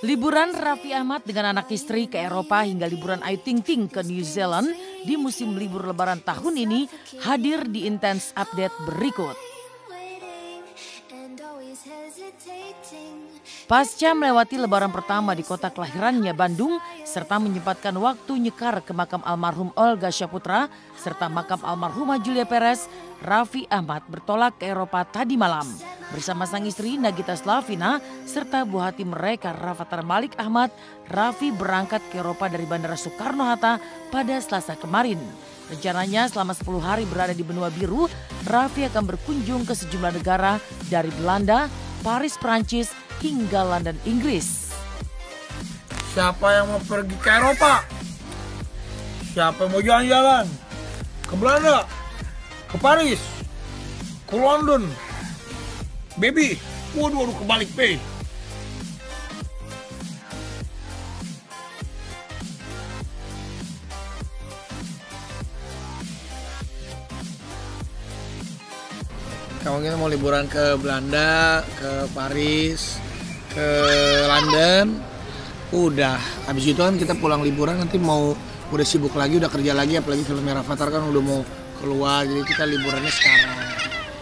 Liburan Raffi Ahmad dengan anak istri ke Eropa hingga liburan Ayu Ting Ting ke New Zealand di musim libur lebaran tahun ini hadir di Intense Update berikut. Pasca melewati lebaran pertama di kota kelahirannya Bandung serta menyempatkan waktu nyekar ke makam almarhum Olga Syaputra serta makam almarhumah Julia Perez, Raffi Ahmad bertolak ke Eropa tadi malam. Bersama sang istri Nagita Slavina serta buah hati mereka Rafathar Malik Ahmad, Raffi berangkat ke Eropa dari Bandara Soekarno-Hatta pada Selasa kemarin. Rencananya selama 10 hari berada di benua biru, Raffi akan berkunjung ke sejumlah negara dari Belanda, Paris, Prancis, hingga London, Inggris. Siapa yang mau pergi ke Eropa? Siapa yang mau jalan-jalan? Ke Belanda? Ke Paris? Ke London? Baby, waduh kebalik, Pe. Kalau kita mau liburan ke Belanda, ke Paris, ke London, udah. Habis itu kan kita pulang liburan nanti mau udah sibuk lagi, udah kerja lagi, apalagi filmnya Rafathar kan udah mau keluar, jadi kita liburannya sekarang.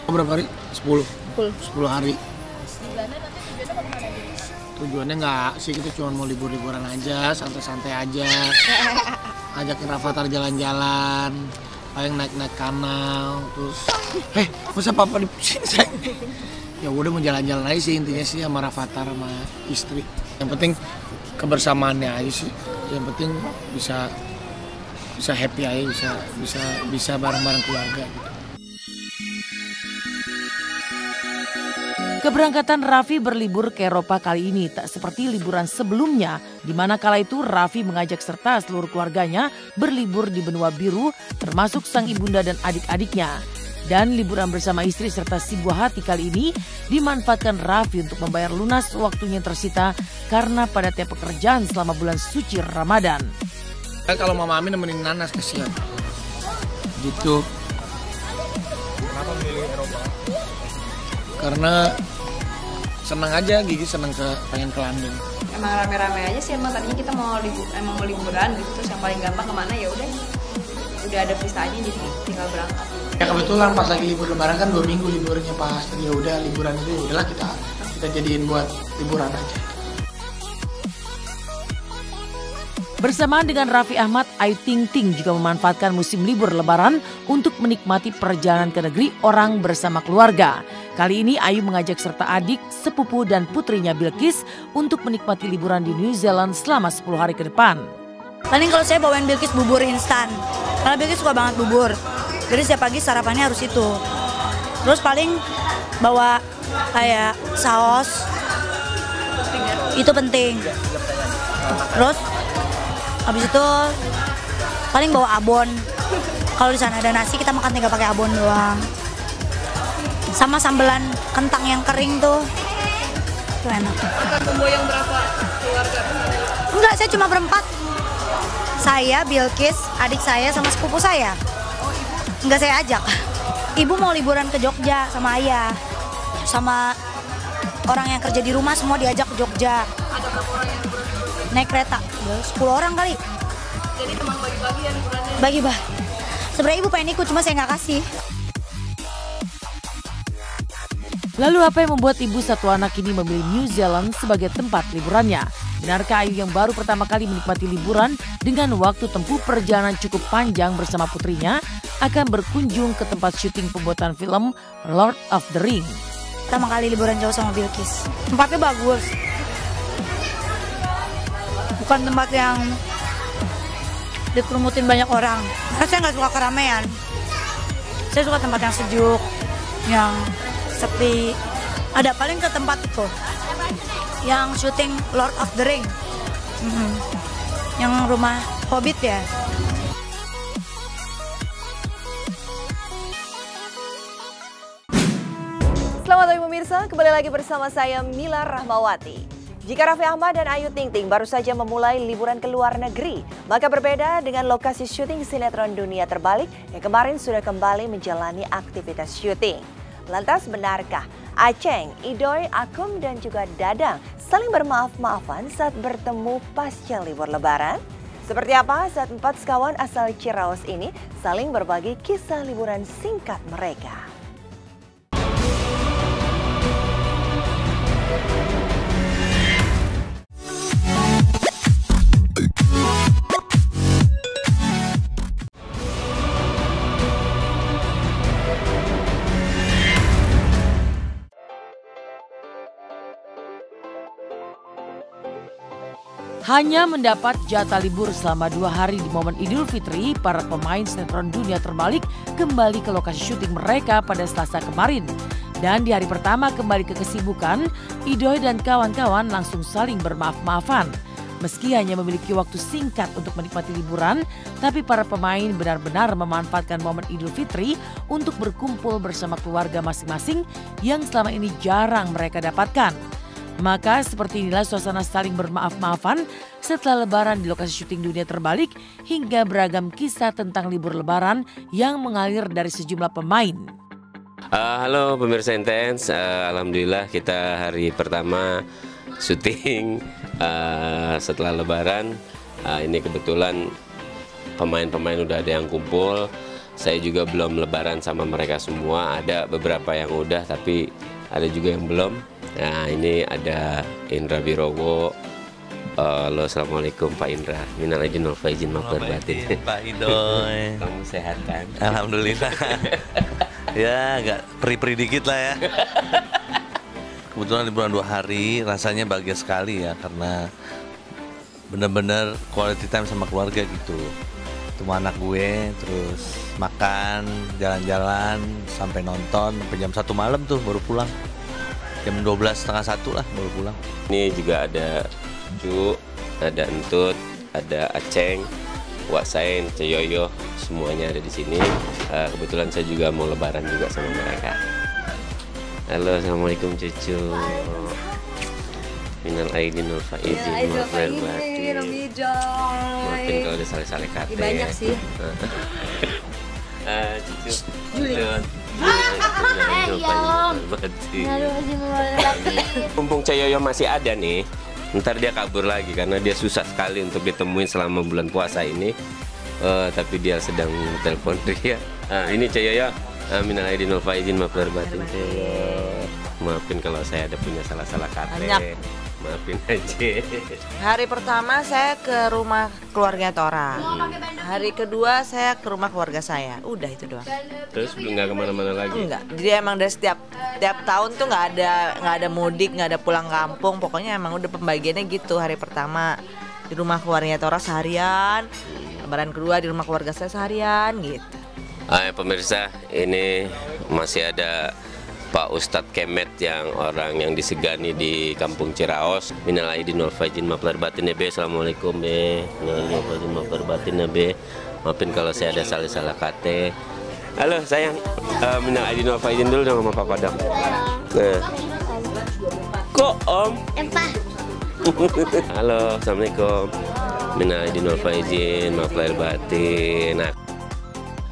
Berapa hari? 10 hari. Di Belanda nanti tujuannya mau kemana nih? Tujuannya nggak sih, kita cuma mau libur-liburan aja, santai-santai aja. Ajakin Rafathar jalan-jalan, paling naik-naik kanal, terus masa papa di sini saya? Ya udah mau jalan-jalan aja sih intinya sih sama Rafathar sama istri. Yang penting kebersamaannya aja sih. Yang penting bisa happy aja, bisa bareng-bareng keluarga gitu. Keberangkatan Raffi berlibur ke Eropa kali ini tak seperti liburan sebelumnya, di mana kala itu Raffi mengajak serta seluruh keluarganya berlibur di benua biru, termasuk sang ibunda dan adik-adiknya. Dan liburan bersama istri serta si buah hati kali ini dimanfaatkan Raffi untuk membayar lunas waktunya yang tersita karena padatnya pekerjaan selama bulan suci Ramadan. Kalau Mama Amin nemenin Nanas kesian. Gitu. Kenapa memilih Eropa? Karena senang aja, Gigi senang pengen ke London. Emang rame-rame aja sih, emang tadinya kita mau liburan gitu, terus yang paling gampang kemana ya udah ada visanya jadi tinggal berangkat. Ya kebetulan pas lagi libur lebaran kan 2 minggu liburnya pas, ya udah liburan itu udahlah kita jadiin buat liburan aja. Bersamaan dengan Raffi Ahmad, Ayu Ting Ting juga memanfaatkan musim libur lebaran untuk menikmati perjalanan ke negeri orang bersama keluarga. Kali ini Ayu mengajak serta adik, sepupu dan putrinya Bilqis untuk menikmati liburan di New Zealand selama 10 hari ke depan. Paling kalau saya bawain Bilqis bubur instan, karena Bilqis suka banget bubur. Jadi setiap pagi sarapannya harus itu. Terus paling bawa kayak saus, itu penting. Terus habis itu paling bawa abon. Kalau di sana ada nasi kita makan tinggal pakai abon doang. Sama sambelan kentang yang kering tuh. Itu enak. Bukan memboyong berapa keluarga? Enggak, saya cuma berempat. Saya, Bilqis, adik saya sama sepupu saya. Enggak saya ajak. Ibu mau liburan ke Jogja sama ayah. Sama orang yang kerja di rumah semua diajak ke Jogja. Ada berapa orang yang liburan? Naik kereta, 10 orang kali. Jadi emang bagi-bagi ya liburannya? Bagi-bagi. Sebenarnya ibu pengen ikut, cuma saya nggak kasih. Lalu apa yang membuat ibu satu anak ini memilih New Zealand sebagai tempat liburannya? Benarkah Ayu yang baru pertama kali menikmati liburan dengan waktu tempuh perjalanan cukup panjang bersama putrinya akan berkunjung ke tempat syuting pembuatan film Lord of the Ring? Pertama kali liburan jauh sama Bilqis. Tempatnya bagus. Bukan tempat yang dikerumutin banyak orang. Karena saya nggak suka keramaian. Saya suka tempat yang sejuk, yang sepi. Ada paling ke tempat itu yang syuting Lord of the Ring, yang rumah Hobbit ya. Selamat pagi pemirsa, kembali lagi bersama saya Mila Rahmawati. Jika Raffi Ahmad dan Ayu Ting Ting baru saja memulai liburan ke luar negeri, maka berbeda dengan lokasi syuting sinetron Dunia Terbalik yang kemarin sudah kembali menjalani aktivitas syuting. Lantas benarkah Aceng, Idoy, Akum dan juga Dadang saling bermaaf-maafan saat bertemu pasca libur lebaran? Seperti apa saat 4 sekawan asal Ciraos ini saling berbagi kisah liburan singkat mereka? Hanya mendapat jatah libur selama 2 hari di momen Idul Fitri, para pemain sinetron Dunia Terbalik kembali ke lokasi syuting mereka pada Selasa kemarin. Dan di hari pertama kembali ke kesibukan, Idoy dan kawan-kawan langsung saling bermaaf-maafan. Meski hanya memiliki waktu singkat untuk menikmati liburan, tapi para pemain benar-benar memanfaatkan momen Idul Fitri untuk berkumpul bersama keluarga masing-masing yang selama ini jarang mereka dapatkan. Maka seperti inilah suasana saling bermaaf-maafan setelah lebaran di lokasi syuting Dunia Terbalik hingga beragam kisah tentang libur lebaran yang mengalir dari sejumlah pemain. Halo pemirsa Intens, alhamdulillah kita hari pertama syuting setelah lebaran. Ini kebetulan pemain-pemain udah ada yang kumpul. Saya juga belum lebaran sama mereka semua, ada beberapa yang udah tapi ada juga yang belum. Nah ini ada Indra Birowo. Halo, assalamualaikum Pak Indra. Minal aidin wal faizin maaf batin. Pak Idoy. Kamu sehat kan? Alhamdulillah. Ya agak peri-peri dikit lah ya. Kebetulan liburan 2 hari, rasanya bahagia sekali ya karena bener-bener quality time sama keluarga gitu. Ketemu anak gue, terus makan, jalan-jalan, sampai nonton, sampai jam 1 malam tuh baru pulang. Jam 12:30 lah baru pulang. Ini juga ada Ju, ada Entut, ada Aceng, Wak Sain, Ceyoyo, semuanya ada di sini. Kebetulan saya juga mau lebaran juga sama mereka. Halo, assalamualaikum cucu. Minal aidin wal faizin maaf lahir batin. Maafin kalau ada salah-salah kata. Banyak sih. Cucu. Juli. Mumpung Ceyoyo masih ada nih, ntar dia kabur lagi karena dia susah sekali untuk ditemuin selama bulan puasa ini. Tapi dia sedang telepon Ria. Ini Ceyoyo, minal aidin wal faizin maaf lahir batin. Maafin kalau saya ada punya salah-salah kata. Maafin aja. Hari pertama saya ke rumah keluarga Tora. Hari kedua saya ke rumah keluarga saya. Udah itu doang. Terus nggak kemana-mana lagi? Enggak. Jadi emang dari setiap tahun tuh nggak ada mudik, nggak ada pulang kampung. Pokoknya emang udah pembagiannya gitu. Hari pertama di rumah keluarga Tora seharian. Lebaran kedua di rumah keluarga saya seharian gitu. Pemirsa, ini masih ada Pak Ustadz Kemet yang orang yang disegani di kampung Ciraos. Minal aidin wal faizin maaf lahir batin ya be. Assalamualaikum be. Minal aidin wal faizin maaf lahir batin ya be. Maafin kalau saya ada salah-salah kata. Halo sayang, minal aidin wal faizin dulu dong sama Papa dong. Nah. Kok Om? Empah. Halo, assalamualaikum. Minal aidin wal faizin maaf lahir batin. Nah.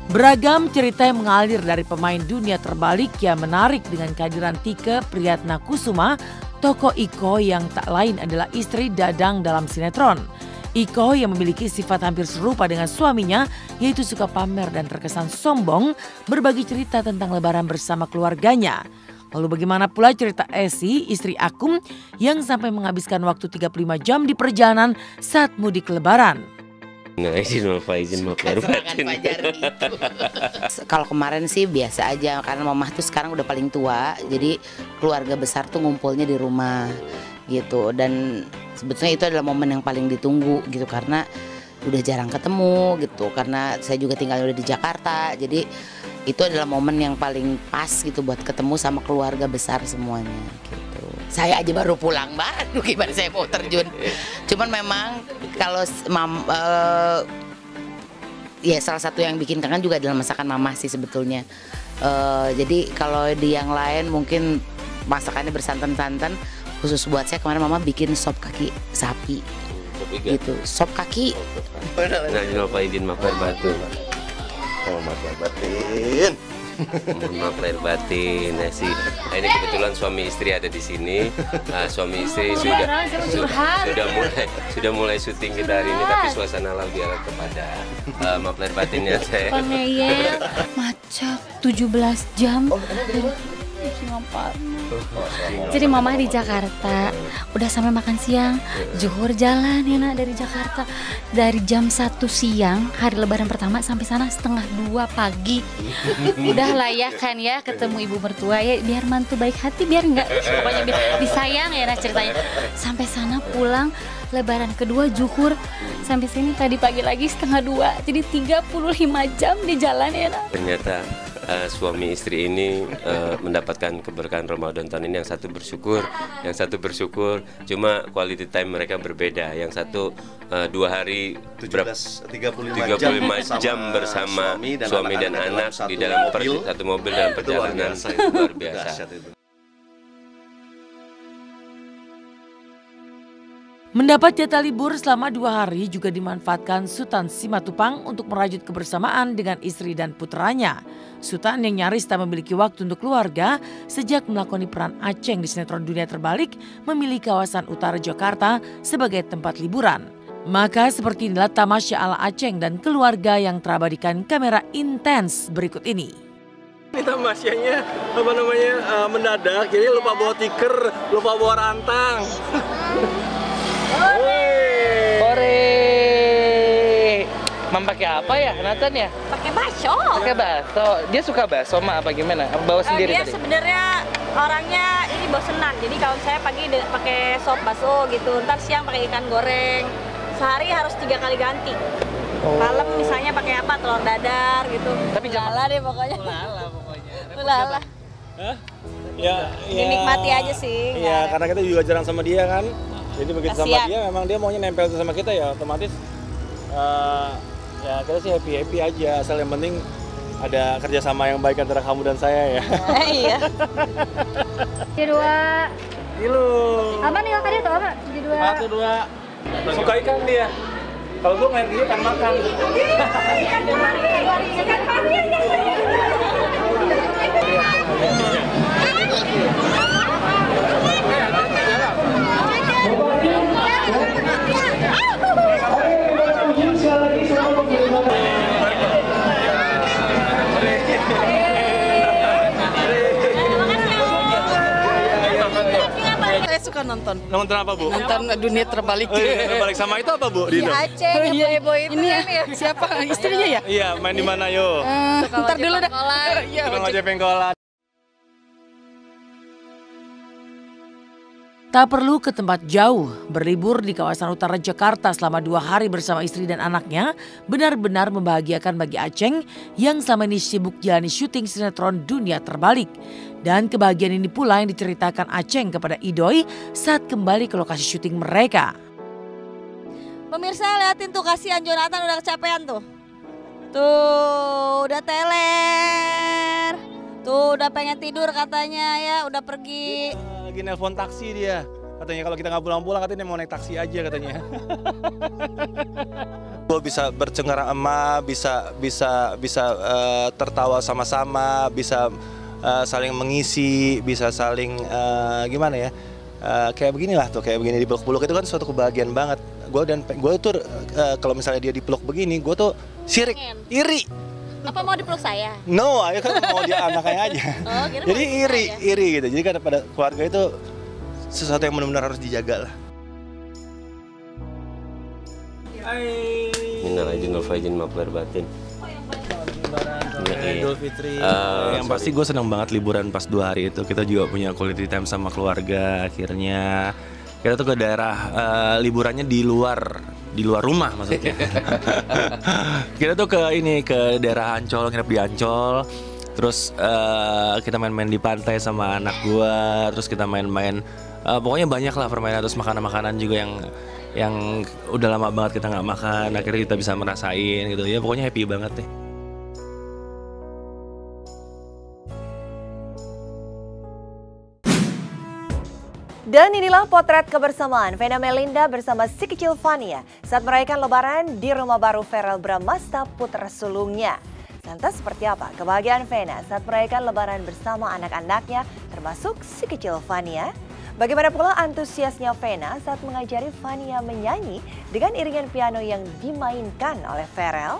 Beragam cerita yang mengalir dari pemain Dunia Terbalik yang menarik dengan kehadiran Tike Priyatnakusuma, tokoh Iko yang tak lain adalah istri Dadang dalam sinetron. Iko yang memiliki sifat hampir serupa dengan suaminya, yaitu suka pamer dan terkesan sombong, berbagi cerita tentang lebaran bersama keluarganya. Lalu bagaimana pula cerita Esi, istri Akum, yang sampai menghabiskan waktu 35 jam di perjalanan saat mudik lebaran. Nah, izin faizin maaf lahir batin. Kalau kemarin sih biasa aja karena mamah tuh sekarang udah paling tua, jadi keluarga besar tuh ngumpulnya di rumah gitu. Dan sebetulnya itu adalah momen yang paling ditunggu gitu karena udah jarang ketemu gitu. Karena saya juga tinggal udah di Jakarta, jadi itu adalah momen yang paling pas gitu buat ketemu sama keluarga besar semuanya gitu. Saya aja baru pulang baru gimana saya mau terjun. Cuman memang kalau ya salah satu yang bikin kangen juga adalah masakan mamah sih sebetulnya. Jadi kalau di yang lain mungkin masakannya bersantan-santan, khusus buat saya kemarin mama bikin sop kaki sapi gitu. Sop kaki. Nah, izin maaf lahir batin. Maaf lahir batin. Mohon maaf lahir batin. Ini kebetulan suami istri ada di sini. Suami istri sudah mulai syuting kita hari ini, tapi suasana lebih kepada maaf lahir batinnya saya. Pengeyel, macet 17 jam. Jadi mama di Jakarta udah sampai makan siang, zuhur jalan ya nak dari Jakarta dari jam 1 siang hari lebaran pertama sampai sana 1:30 pagi. Udah layak kan ya ketemu ibu mertua ya, biar mantu baik hati, biar enggak pokoknya biar disayang ya nah ceritanya. Sampai sana pulang lebaran kedua zuhur sampai sini tadi pagi lagi 1:30, jadi 35 jam di jalan ya nak. Ternyata suami istri ini mendapatkan keberkahan Ramadan tahun ini. Yang satu bersyukur, cuma quality time mereka berbeda. Yang satu 2 hari 35 jam bersama suami dan anak di dalam satu mobil dalam perjalanan luar biasa. Mendapat jatah libur selama 2 hari juga dimanfaatkan Sutan Simatupang untuk merajut kebersamaan dengan istri dan putranya. Sutan yang nyaris tak memiliki waktu untuk keluarga sejak melakoni peran Aceng di sinetron Dunia Terbalik memilih kawasan utara Jakarta sebagai tempat liburan. Maka seperti inilah tamasya ala Aceng dan keluarga yang terabadikan kamera intens berikut ini. Ini tamasyanya mendadak, jadi lupa bawa tikar, lupa bawa rantang. Mam pakai apa ya, Nathan ya? Pakai bakso. Pakai bakso. Dia suka bakso mah apa gimana? Bawa sendiri dia tadi? Sebenarnya orangnya ini bosenan. Jadi kalau saya pagi pakai sop bakso gitu, ntar siang pakai ikan goreng. Sehari harus 3 kali ganti. Malam misalnya pakai apa? Telur dadar gitu. Tapi ulala deh pokoknya. Ulala pokoknya. Ulala. Hah? Ya, dinikmati aja sih. Iya, karena kita juga jarang sama dia kan. Jadi begitu Kasian. sama dia, memang dia maunya nempel sama kita ya otomatis. Ya kita sih happy aja, asal yang penting ada kerjasama yang baik antara kamu dan saya ya. Iya. Dua. Halo. Aman nih kakak dia tuh aman. 1, 2. Suka ikan dia. Kalau gue main dia kan makan. Saya suka nonton. Nonton apa, Bu? Nonton Dunia Terbalik. Dunia Terbalik sama itu apa, Bu? Iya, Aceng, yang boy itu Ini kan ya. siapa istrinya ya? Iya, main di mana yo? Ntar dulu dah. Iya, Tukang ojek pengkolan. Tak perlu ke tempat jauh, berlibur di kawasan utara Jakarta selama 2 hari bersama istri dan anaknya benar-benar membahagiakan bagi Aceng yang selama ini sibuk jalani syuting sinetron Dunia Terbalik. Dan kebahagiaan ini pula yang diceritakan Aceng kepada Idoy saat kembali ke lokasi syuting mereka. Pemirsa liatin tuh, kasihan Jonathan udah kecapean tuh. Tuh udah teler. Tuh udah pengen tidur katanya ya, udah pergi. Lagi nelpon taksi dia. Katanya kalau kita nggak pulang-pulang katanya mau naik taksi aja katanya. Gue bisa bercengkerama, bisa tertawa sama-sama, bisa saling mengisi, bisa saling gimana ya? Kayak beginilah tuh, kayak begini dipeluk-peluk itu kan suatu kebahagiaan banget. Gue tuh kalau misalnya dia dipeluk begini, gue tuh sirik, iri. Apa mau dipeluk saya? No, ayo kan mau dia anaknya aja. Oh, jadi iri gitu. Jadi kan pada keluarga itu sesuatu yang benar-benar harus dijaga lah. Minal aidin wal faizin, maaf lahir batin. Idul Fitri. Yang pasti gue senang banget liburan pas 2 hari itu. Kita juga punya quality time sama keluarga. Akhirnya kita tuh ke daerah liburannya di luar rumah maksudnya. Kita tuh ke daerah Ancol, nginep di Ancol. Terus kita main-main di pantai sama anak gua. Terus kita main-main, pokoknya banyak lah permainan. Terus makanan-makanan juga yang udah lama banget kita nggak makan. Akhirnya kita bisa merasain gitu ya. Pokoknya happy banget deh. Dan inilah potret kebersamaan Vena Melinda bersama si kecil Fania saat merayakan Lebaran di rumah baru Verrell Bramasta putra sulungnya. Lantas seperti apa kebahagiaan Vena saat merayakan lebaran bersama anak-anaknya termasuk si kecil Fania? Bagaimana pula antusiasnya Vena saat mengajari Fania menyanyi dengan iringan piano yang dimainkan oleh Pharrell?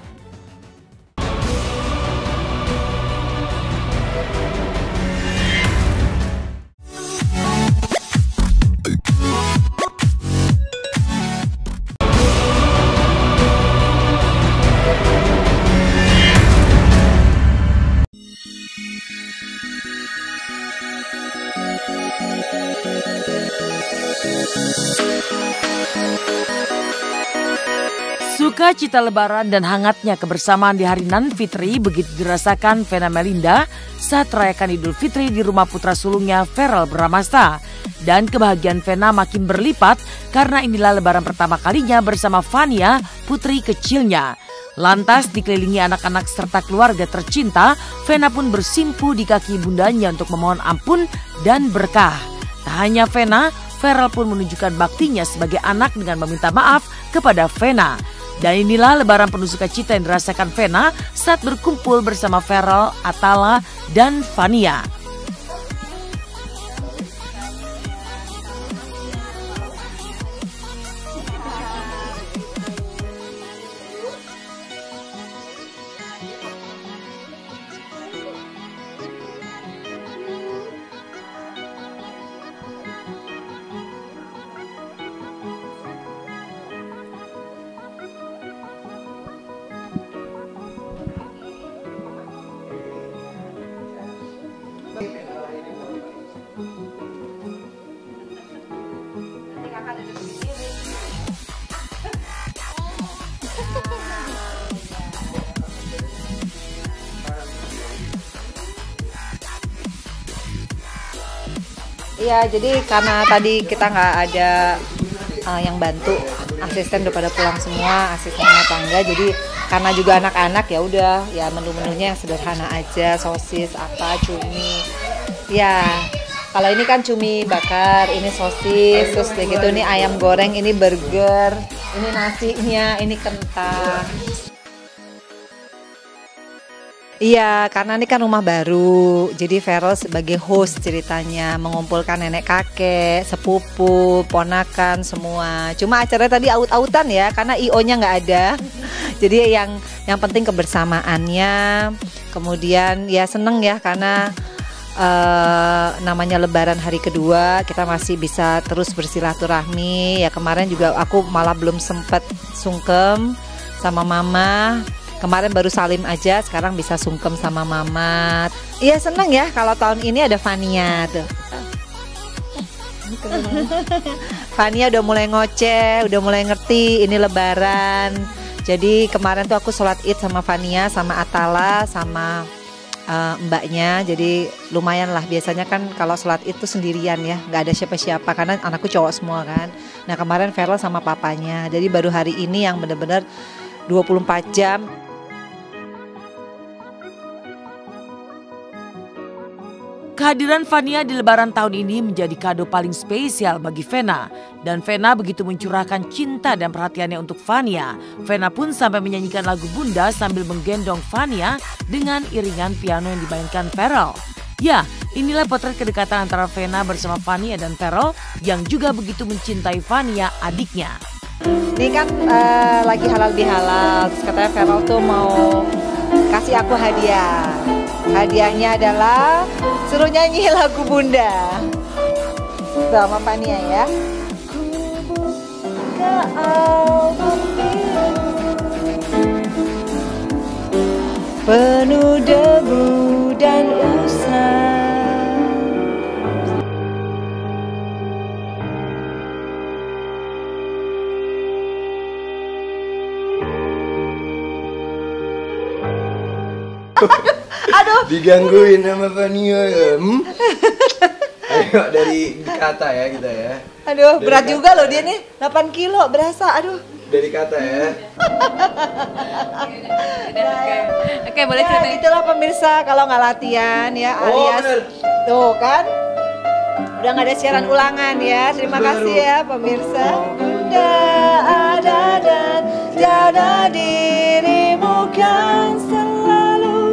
Sukacita lebaran dan hangatnya kebersamaan di hari Nan Fitri begitu dirasakan Vena Melinda saat merayakan Idul Fitri di rumah putra sulungnya Pharrell Bramasta. Dan kebahagiaan Vena makin berlipat karena inilah lebaran pertama kalinya bersama Fania, putri kecilnya. Lantas dikelilingi anak-anak serta keluarga tercinta, Vena pun bersimpu di kaki bundanya untuk memohon ampun dan berkah. Tak hanya Vena, Pharrell pun menunjukkan baktinya sebagai anak dengan meminta maaf kepada Vena. Dan inilah lebaran penuh sukacita yang dirasakan Vena saat berkumpul bersama Pharrell, Atala, dan Fania. Iya, jadi karena tadi kita nggak ada yang bantu, asisten udah pada pulang semua, asisten rumah tangga. Jadi karena juga anak-anak ya udah, ya menu-menunya yang sederhana aja, sosis, apa, cumi. Ya, kalau ini kan cumi bakar, ini sosis, terus kayak gitu, ini ayam goreng, ini burger, ini nasinya, ini kentang. Iya, karena ini kan rumah baru, jadi Pharrell sebagai host ceritanya, mengumpulkan nenek kakek, sepupu, ponakan semua. Cuma acaranya tadi aut-autan ya, karena IO-nya nggak ada. Jadi yang penting kebersamaannya, kemudian ya seneng ya karena namanya Lebaran hari kedua, kita masih bisa terus bersilaturahmi. Ya kemarin juga aku malah belum sempet sungkem sama mama. Kemarin baru salim aja, sekarang bisa sungkem sama mama. Iya seneng ya kalau tahun ini ada Fania tuh. Fania udah mulai ngoceh, udah mulai ngerti ini Lebaran. Jadi kemarin tuh aku sholat Id sama Fania, sama Atala, sama mbaknya. Jadi lumayan lah, biasanya kan kalau sholat Id tuh sendirian ya, nggak ada siapa-siapa karena anakku cowok semua kan. Nah kemarin Pharrell sama papanya, jadi baru hari ini yang bener-bener 24 jam. Kehadiran Fania di lebaran tahun ini menjadi kado paling spesial bagi Vena. Dan Vena begitu mencurahkan cinta dan perhatiannya untuk Fania. Vena pun sampai menyanyikan lagu Bunda sambil menggendong Fania dengan iringan piano yang dimainkan Pharrell. Ya, inilah potret kedekatan antara Vena bersama Fania dan Pharrell yang juga begitu mencintai Fania, adiknya. Ini kan lagi halal bihalal, terus katanya Pharrell tuh mau kasih aku hadiah. Hadiahnya adalah suruh nyanyi lagu Bunda. Tuh sama Fania ya. Penuh debu dan usang. Aduh, digangguin sama Fania ya. Ayo dari kata ya kita ya. Aduh, berat juga loh dia nih, 8 kilo berasa, aduh. Dari kata ya. Oke, boleh cerita. Itulah pemirsa kalau nggak latihan ya, alias tuh kan. Udah nggak ada siaran ulangan ya. Terima kasih ya pemirsa. Bunda ada dan jaga dirimu kan selalu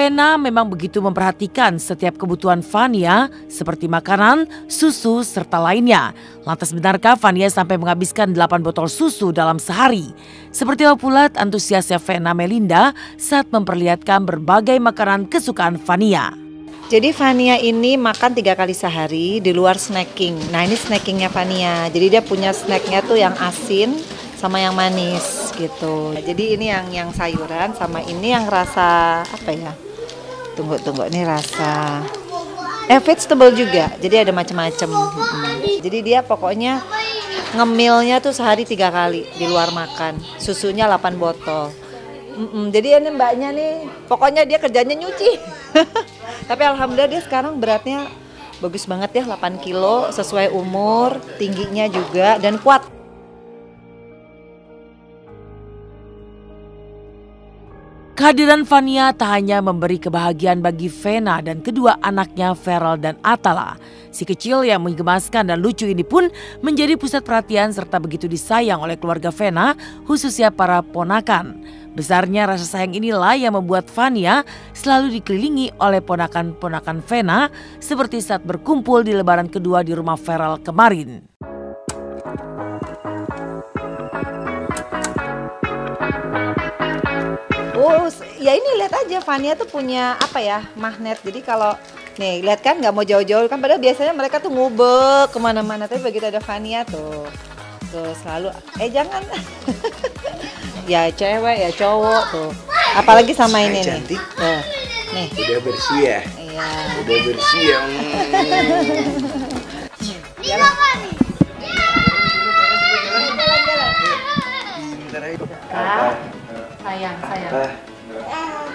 Vena memang begitu memperhatikan setiap kebutuhan Fania seperti makanan, susu, serta lainnya. Lantas benarkah Fania sampai menghabiskan 8 botol susu dalam sehari? Seperti apa pula antusiasnya Vena Melinda saat memperlihatkan berbagai makanan kesukaan Fania. Jadi Fania ini makan 3 kali sehari di luar snacking. Nah ini snackingnya Fania. Jadi dia punya snacknya tuh yang asin sama yang manis gitu. Jadi ini yang sayuran sama ini yang rasa apa ya? Tunggu ini rasa vegetable juga. Jadi ada macam-macam. Jadi dia pokoknya ngemilnya tuh sehari 3 kali di luar makan. Susunya 8 botol. Jadi ini mbaknya nih, pokoknya dia kerjanya nyuci. Tapi alhamdulillah dia sekarang beratnya bagus banget ya, 8 kilo sesuai umur, tingginya juga dan kuat. Kehadiran Fania tak hanya memberi kebahagiaan bagi Vena dan kedua anaknya Feral dan Atala. Si kecil yang menggemaskan dan lucu ini pun menjadi pusat perhatian serta begitu disayang oleh keluarga Vena, khususnya para ponakan. Besarnya rasa sayang inilah yang membuat Fania selalu dikelilingi oleh ponakan-ponakan Vena seperti saat berkumpul di lebaran kedua di rumah Feral kemarin. Oh, ya ini lihat aja Fania tuh punya apa ya, magnet. Jadi kalau nih lihat kan nggak mau jauh-jauh kan, padahal biasanya mereka tuh ngubek kemana-mana. Tapi begitu ada Fania tuh selalu jangan. Ya cewek ya cowok tuh. Apalagi sama ini cantik. Nih. Nih. Udah bersih ya. Iya. Udah bersih ya. Jalan. Sayang.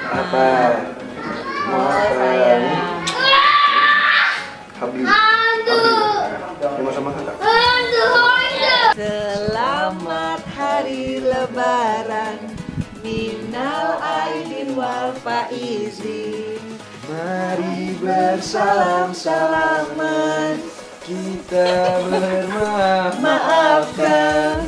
Apa? Sayang. Habis. Mau sama kakak? Selamat hari lebaran, minal aidin wal faizin. Mari bersalam-salaman, kita bermaaf-maafkan.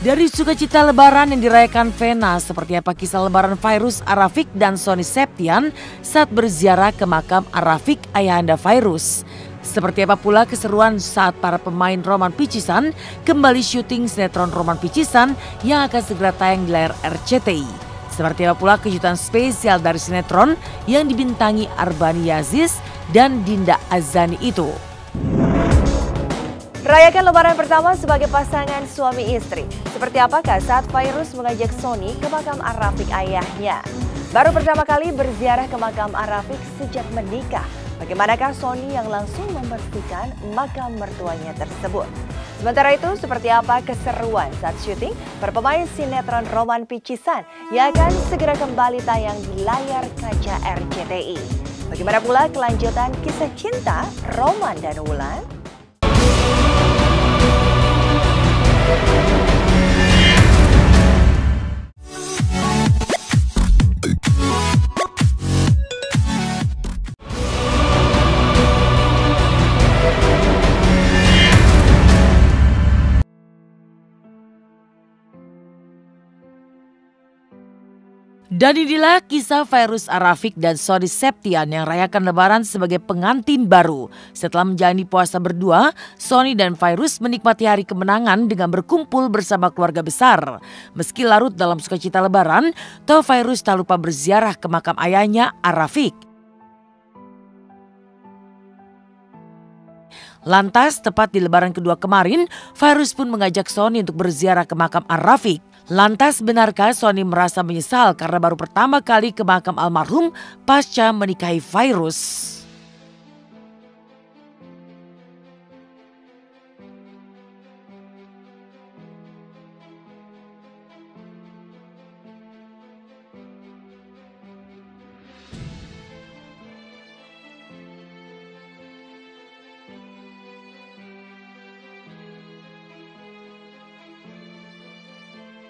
Dari sukacita lebaran yang dirayakan Vena, seperti apa kisah lebaran Fairuz Arafik dan Sony Septian saat berziarah ke makam Arafik ayahanda Fairuz. Seperti apa pula keseruan saat para pemain Roman Picisan kembali syuting sinetron Roman Picisan yang akan segera tayang di layar RCTI. Seperti apa pula kejutan spesial dari sinetron yang dibintangi Arbani Yaziz dan Dinda Azani itu. Rayakan lebaran pertama sebagai pasangan suami istri. Seperti apakah saat Fairuz mengajak Sony ke makam Arafik ayahnya? Baru pertama kali berziarah ke makam Arafik sejak menikah. Bagaimanakah Sony yang langsung membersihkan makam mertuanya tersebut? Sementara itu, seperti apa keseruan saat syuting para pemain sinetron Roman Picisan yang akan segera kembali tayang di layar kaca RCTI? Bagaimana pula kelanjutan kisah cinta Roman dan Wulan? Dan inilah kisah Fairuz Arafik dan Sony Septian yang rayakan lebaran sebagai pengantin baru. Setelah menjalani puasa berdua, Sony dan Fairuz menikmati hari kemenangan dengan berkumpul bersama keluarga besar. Meski larut dalam sukacita lebaran, toh Fairuz tak lupa berziarah ke makam ayahnya Arafik. Lantas tepat di lebaran kedua kemarin, Fairuz pun mengajak Sony untuk berziarah ke makam Arafik. Lantas benarkah Sony merasa menyesal karena baru pertama kali ke makam almarhum pasca menikahi Fairuz?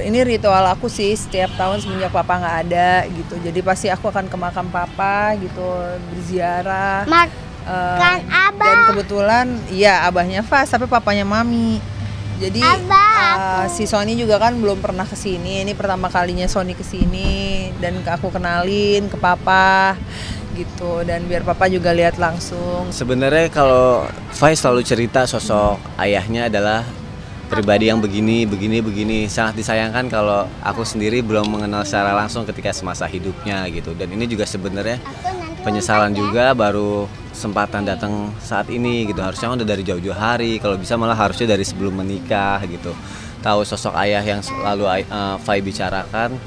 Ini ritual aku sih setiap tahun semenjak papa nggak ada gitu. Jadi pasti aku akan ke makam papa gitu, berziarah. Makan abah. Dan kebetulan iya abahnya Fas tapi papanya Mami. Jadi Si Sony juga kan belum pernah kesini, ini pertama kalinya Sony kesini dan aku kenalin ke papa gitu, dan biar papa juga lihat langsung. Sebenarnya kalau Fai selalu cerita sosok ayahnya adalah pribadi yang begini. Sangat disayangkan kalau aku sendiri belum mengenal secara langsung ketika semasa hidupnya gitu. Dan ini juga sebenarnya penyesalan juga, baru kesempatan datang saat ini gitu. Harusnya udah dari jauh-jauh hari, kalau bisa malah harusnya dari sebelum menikah gitu. Tahu sosok ayah yang selalu Fai bicarakan.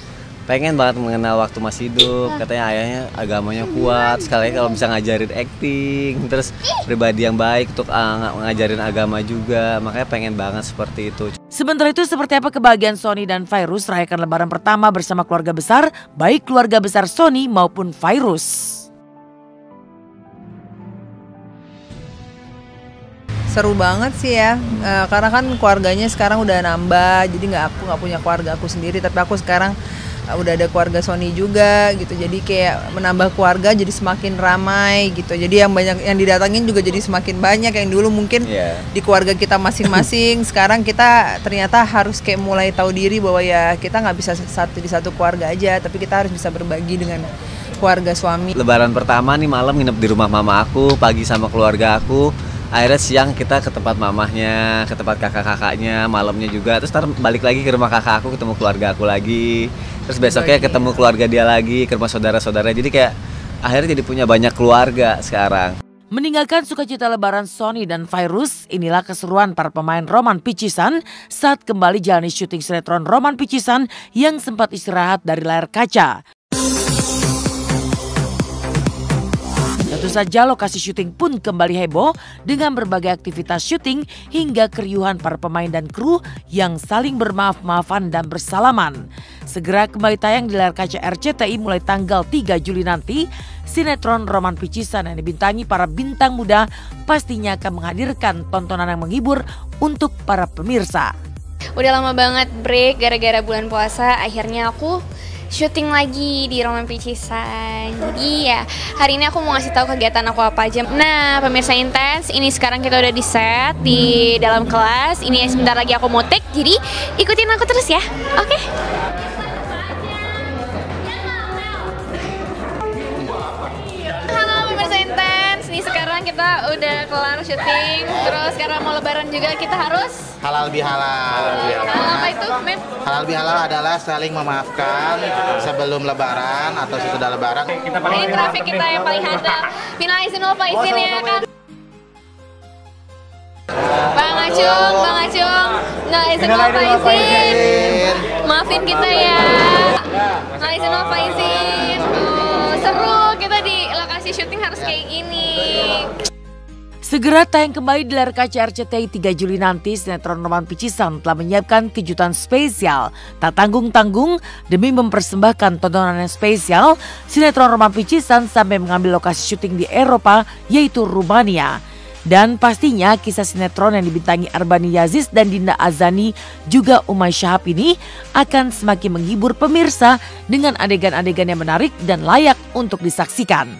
Pengen banget mengenal waktu masih hidup, katanya ayahnya agamanya kuat, sekali kalau bisa ngajarin acting, terus pribadi yang baik untuk ngajarin agama juga, makanya pengen banget seperti itu. Sementara itu, seperti apa kebahagiaan Sony dan Fairuz rayakan lebaran pertama bersama keluarga besar, baik keluarga besar Sony maupun Fairuz. Seru banget sih ya, karena kan keluarganya sekarang udah nambah, jadi aku nggak punya keluarga aku sendiri, tapi aku sekarang udah ada keluarga Sony juga gitu, jadi kayak menambah keluarga jadi semakin ramai gitu, jadi yang banyak yang didatangin juga jadi semakin banyak. Yang dulu mungkin di keluarga kita masing-masing, sekarang kita ternyata harus kayak mulai tahu diri bahwa ya kita nggak bisa di satu keluarga aja, tapi kita harus bisa berbagi dengan keluarga suami. Lebaran pertama nih malam nginep di rumah mama aku, pagi sama keluarga aku. Akhirnya siang kita ke tempat mamahnya, ke tempat kakak-kakaknya, malamnya juga. Terus ntar balik lagi ke rumah kakak aku, ketemu keluarga aku lagi. Terus besoknya ketemu keluarga dia lagi, ke rumah saudara-saudara. Jadi kayak akhirnya jadi punya banyak keluarga sekarang. Meninggalkan sukacita lebaran Sony dan Fairuz, inilah keseruan para pemain Roman Picisan saat kembali jalani syuting sinetron Roman Picisan yang sempat istirahat dari layar kaca. Tentu saja lokasi syuting pun kembali heboh dengan berbagai aktivitas syuting hingga keriuhan para pemain dan kru yang saling bermaaf-maafan dan bersalaman. Segera kembali tayang di layar kaca RCTI mulai tanggal 3 Juli nanti, sinetron Roman Picisan yang dibintangi para bintang muda pastinya akan menghadirkan tontonan yang menghibur untuk para pemirsa. Udah lama banget break gara-gara bulan puasa, akhirnya aku syuting lagi di Roman Picisan. Jadi ya hari ini aku mau ngasih tahu kegiatan aku apa aja. Nah pemirsa Intens, ini sekarang kita udah di set di dalam kelas. Ini sebentar lagi aku mau take, jadi ikutin aku terus ya. Oke? Halo pemirsa Intens, ini sekarang kita udah kelar syuting. Terus sekarang mau lebaran juga, kita harus halal bihalal. Halal apa itu, Men? Halal bihalal adalah saling memaafkan sebelum lebaran atau sesudah lebaran. Ini trafik kita yang paling handal. Minal izin wal faizin ya kan. Bang Acung, minal izin wal faizin. Maafin kita ya. Minal izin wal faizin. Seru kita di lokasi syuting harus kayak gini. Segera tayang kembali di layar kaca RCTI 3 Juli nanti, sinetron Roman Picisan telah menyiapkan kejutan spesial tak tanggung-tanggung demi mempersembahkan tontonan yang spesial. Sinetron Roman Picisan sampai mengambil lokasi syuting di Eropa, yaitu Rumania. Dan pastinya kisah sinetron yang dibintangi Arbani Yazis dan Dinda Azani juga Umay Shahab ini akan semakin menghibur pemirsa dengan adegan-adegan yang menarik dan layak untuk disaksikan.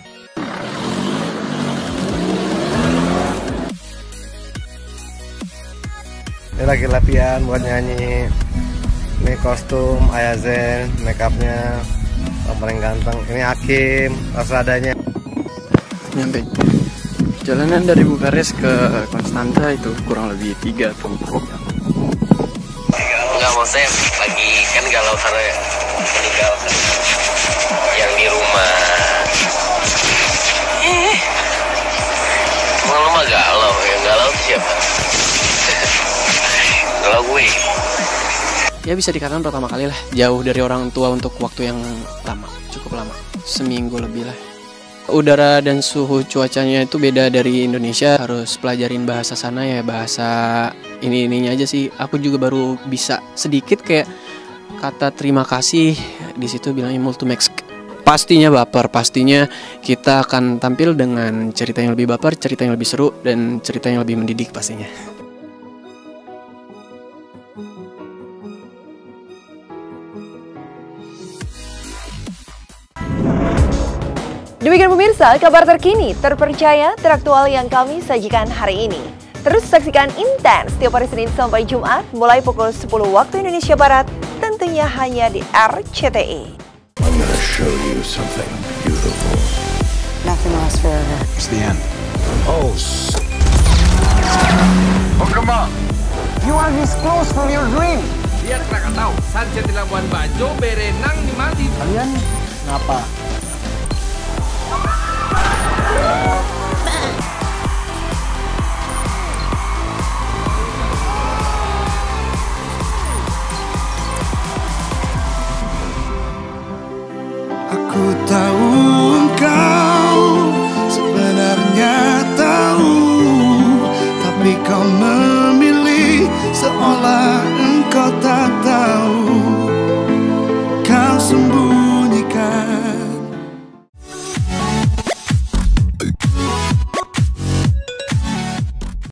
Ini lagi latihan buat nyanyi. Ini kostum Ayazen, make upnya yang paling ganteng. Ini Hakim, radanya. Nyampe. Jalanan dari Bukares ke Konstanta itu kurang lebih 3 jam. Enggak, mau saya lagi kan galau karena meninggal yang di rumah. Emang lu mah galau, yang galau siapa? Kalau gue ya bisa dikatakan pertama kali lah jauh dari orang tua untuk waktu yang lama, cukup lama, seminggu lebih lah. Udara dan suhu cuacanya itu beda dari Indonesia, harus pelajarin bahasa sana ya, bahasa ininya aja sih. Aku juga baru bisa sedikit kayak kata terima kasih di situ bilangnya multumex. Pastinya baper, pastinya kita akan tampil dengan cerita yang lebih baper, cerita yang lebih seru dan cerita yang lebih mendidik pastinya. Demikian pemirsa, kabar terkini, terpercaya, teraktual yang kami sajikan hari ini. Terus saksikan Intens setiap hari Senin sampai Jumat mulai pukul 10 waktu Indonesia Barat, tentunya hanya di RCTI. I'm gonna show you something beautiful. Nothing lasts forever. It's the end. Oh, come on. You are this close from your dream. Lihat Krakatau, sunset di Labuan Bajo, berenang di Maldives. Kalian ngapa?